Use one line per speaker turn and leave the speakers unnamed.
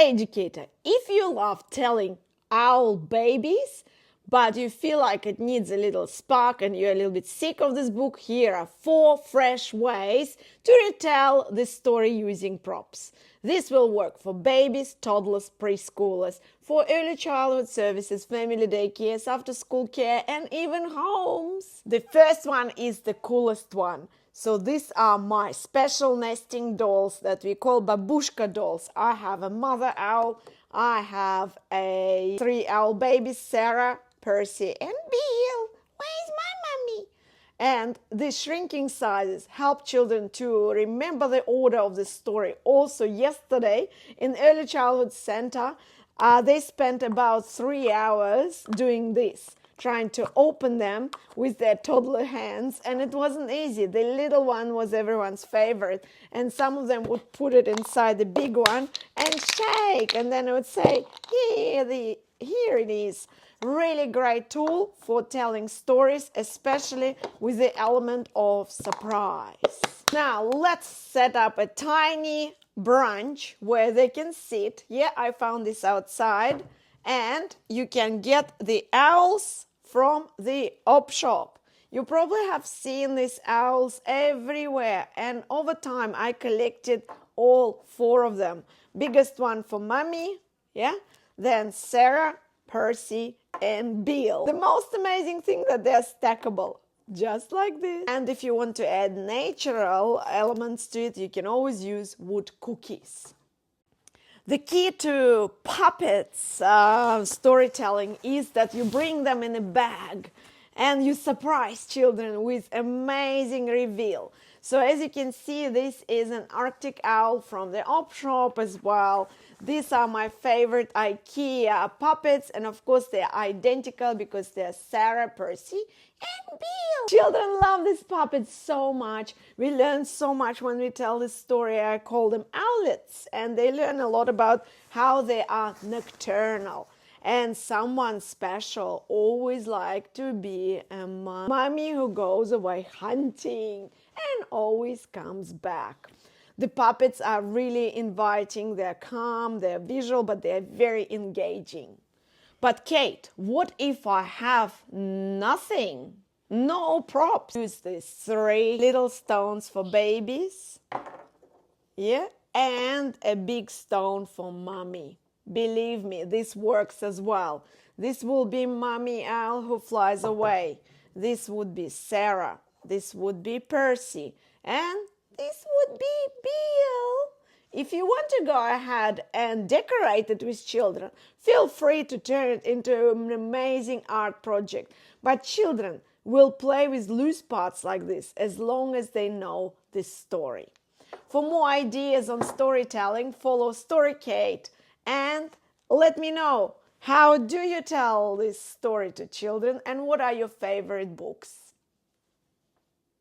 Educator, if you love telling owl babies, but you feel like it needs a little spark and you're a little bit sick of this book, here are 4 fresh ways to retell this story using props. This will work for babies, toddlers, preschoolers, for early childhood services, family daycares, after-school care, and even homes. The first one is the coolest one. So these are my special nesting dolls that we call babushka dolls. I have a mother owl. I have 3 owl babies, Sarah, Percy, and Bill. Where's my mommy? And the shrinking sizes help children to remember the order of the story. Also, yesterday in Early Childhood Center, they spent about 3 hours doing this, trying to open them with their toddler hands, and it wasn't easy. The little one was everyone's favorite, and some of them would put it inside the big one and shake, and then it would say, here it is. Really great tool for telling stories, especially with the element of surprise. Now let's set up a tiny branch where they can sit. Yeah, I found this outside. And you can get the owls from the op shop. You probably have seen these owls everywhere. And over time, I collected all 4 of them. Biggest one for Mommy, yeah? Then Sarah, Percy, and Bill. The most amazing thing that they're stackable, just like this. And if you want to add natural elements to it, you can always use wood cookies. The key to puppets storytelling is that you bring them in a bag and you surprise children with amazing reveal. So as you can see, this is an Arctic owl from the op shop as well. These are my favorite IKEA puppets, and of course they're identical because they're Sarah, Percy, and Bill. Children love these puppets so much. We learn so much when we tell this story. I call them owlets, and they learn a lot about how they are nocturnal. And someone special always like to be a mommy who goes away hunting and always comes back. The puppets are really inviting. They're calm, they're visual, but they're very engaging. But Kate, what if I have nothing? No props. Use these 3 little stones for babies. Yeah, and a big stone for mommy. Believe me, this works as well. This will be Mommy Owl who flies away. This would be Sarah. This would be Percy. And this would be Bill. If you want to go ahead and decorate it with children, feel free to turn it into an amazing art project. But children will play with loose parts like this as long as they know this story. For more ideas on storytelling, follow Storykate. And let me know, how do you tell this story to children and what are your favorite books?